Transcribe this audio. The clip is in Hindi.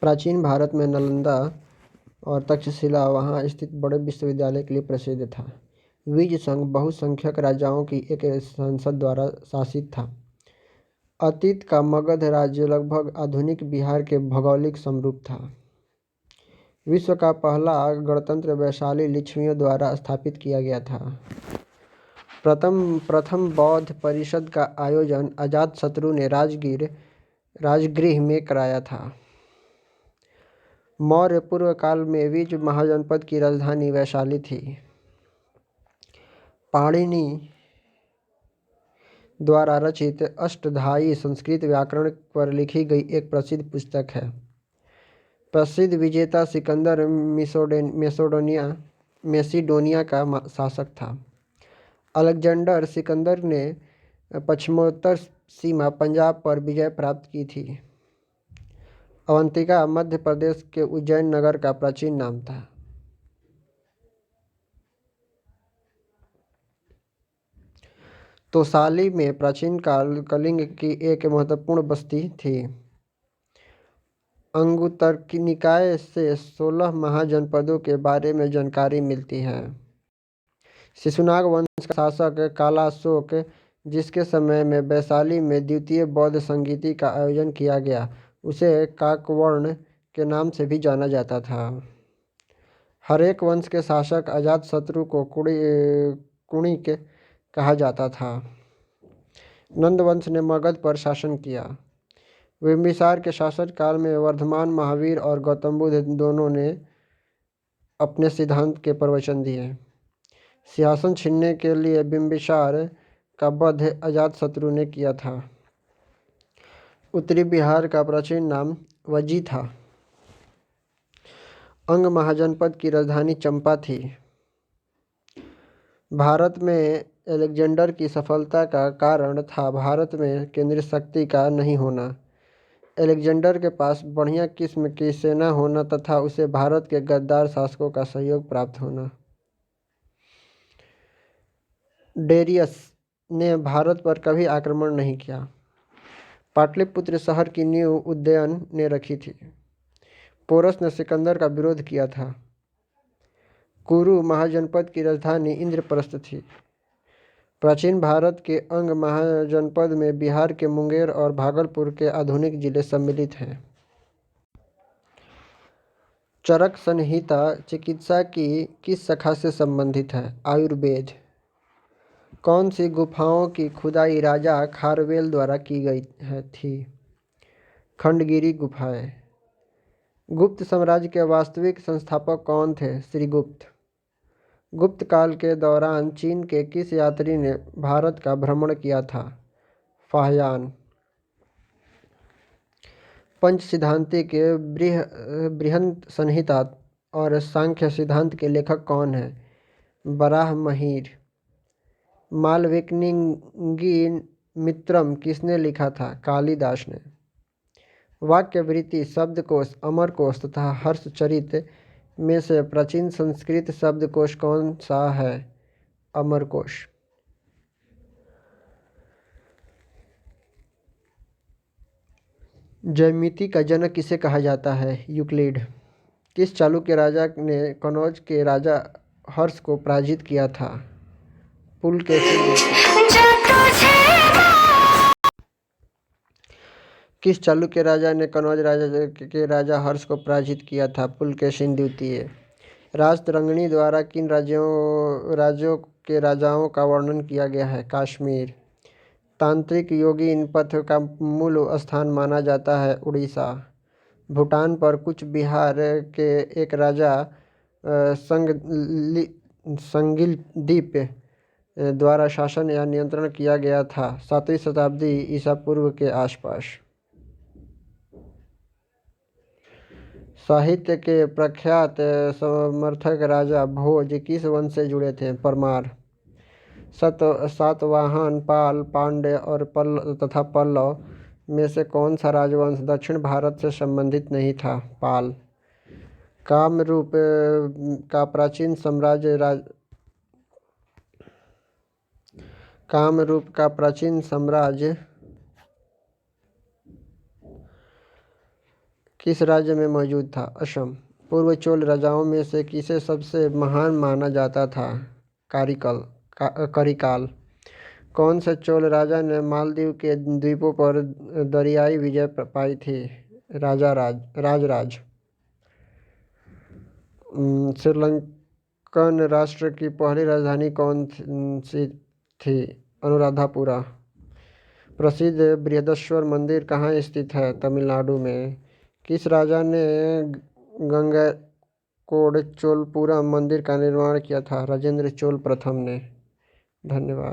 प्राचीन भारत में नालंदा और तक्षशिला वहाँ स्थित बड़े विश्वविद्यालय के लिए प्रसिद्ध था। विज संघ बहुसंख्यक राजाओं की एक संसद द्वारा शासित था। अतीत का मगध राज्य लगभग आधुनिक बिहार के भौगोलिक समरूप था। विश्व का पहला गणतंत्र वैशाली लिच्छवियों द्वारा स्थापित किया गया था। प्रथम बौद्ध परिषद का आयोजन अजातशत्रु ने राजगृह में कराया था। मौर्य पूर्व काल में विज महाजनपद की राजधानी वैशाली थी। पाणिनि द्वारा रचित अष्टधाई संस्कृत व्याकरण पर लिखी गई एक प्रसिद्ध पुस्तक है। प्रसिद्ध विजेता सिकंदर मेसिडोनिया का शासक था। अलेक्जेंडर सिकंदर ने पश्चिमोत्तर सीमा पंजाब पर विजय प्राप्त की थी। अवंतिका मध्य प्रदेश के उज्जैन नगर का प्राचीन नाम था। तोसाली में प्राचीन काल कलिंग की एक महत्वपूर्ण बस्ती थी। अंगुत्तर निकाय से 16 महाजनपदों के बारे में जानकारी मिलती है। शिशुनाग वंश का शासक कालाशोक, जिसके समय में वैशाली में द्वितीय बौद्ध संगीति का आयोजन किया गया, उसे काकवर्ण के नाम से भी जाना जाता था। हरेक वंश के शासक अजातशत्रु को कुणिक कहा जाता था। नंद वंश ने मगध पर शासन किया। बिंबिसार के शासनकाल में वर्धमान महावीर और गौतम बुद्ध दोनों ने अपने सिद्धांत के प्रवचन दिए। सिंहासन छीनने के लिए बिंबिसार का वध अजातशत्रु ने किया था। उत्तरी बिहार का प्राचीन नाम वज्जी था। अंग महाजनपद की राजधानी चंपा थी। भारत में अलेक्जेंडर की सफलता का कारण था भारत में केंद्रीय शक्ति का नहीं होना, अलेक्जेंडर के पास बढ़िया किस्म की सेना होना तथा उसे भारत के गद्दार शासकों का सहयोग प्राप्त होना। डेरियस ने भारत पर कभी आक्रमण नहीं किया। पाटलिपुत्र शहर की नींव उदयन ने रखी थी। पोरस ने सिकंदर का विरोध किया था। कुरु महाजनपद की राजधानी इंद्रप्रस्थ थी। प्राचीन भारत के अंग महाजनपद में बिहार के मुंगेर और भागलपुर के आधुनिक जिले सम्मिलित हैं। चरक संहिता चिकित्सा की किस शाखा से संबंधित है? आयुर्वेद। कौन सी गुफाओं की खुदाई राजा खारवेल द्वारा की गई थी? खंडगिरी गुफाएं। गुप्त साम्राज्य के वास्तविक संस्थापक कौन थे? श्रीगुप्त। गुप्त काल के दौरान चीन के किस यात्री ने भारत का भ्रमण किया था? फाहयान। पंच सिद्धांति के बृहत संहिता और सांख्य सिद्धांत के लेखक कौन हैं? बराहमहीर। मालविकनिंगी मित्रम किसने लिखा था? कालिदास ने। वाक्यवृत्ति, शब्दकोश, अमरकोश तथा हर्षचरित में से प्राचीन संस्कृत शब्दकोश कौन सा है? अमरकोश। ज्यामिति का जनक किसे कहा जाता है? यूक्लिड। किस चालुक्य राजा ने कनौज के राजा हर्ष को पराजित किया था? पुलकेशिन। किस चालुक्य राजा ने कनौज के राजा हर्ष को पराजित किया था? पुलकेशिन द्वितीय। राजतरंगिणी द्वारा किन राज्यों के राजाओं का वर्णन किया गया है? कश्मीर। तांत्रिक योगीन पथ का मूल स्थान माना जाता है उड़ीसा। भूटान पर कूच बिहार के एक राजा संगिलदीप द्वारा शासन या नियंत्रण किया गया था 7वीं शताब्दी ईसा पूर्व के आसपास। साहित्य के प्रख्यात समर्थक राजा भोज किस वंश से जुड़े थे? परमार। सातवाहन, पाल, पांड्य और पल्लव में से कौन सा राजवंश दक्षिण भारत से संबंधित नहीं था? पाल। कामरूप का प्राचीन साम्राज्य किस राज्य में मौजूद था? असम। पूर्व चोल राजाओं में से किसे सबसे महान माना जाता था? करिकाल। कौन से चोल राजा ने मालदीव के द्वीपों पर दरियाई विजय पाई थी? राजराज। श्रीलंकन राष्ट्र की पहली राजधानी कौन सी थी? अनुराधापुरा। प्रसिद्ध बृहदेश्वर मंदिर कहाँ स्थित है? तमिलनाडु में। किस राजा ने गंगैकोंड चोलपुरम मंदिर का निर्माण किया था? राजेंद्र चोल प्रथम ने। धन्यवाद।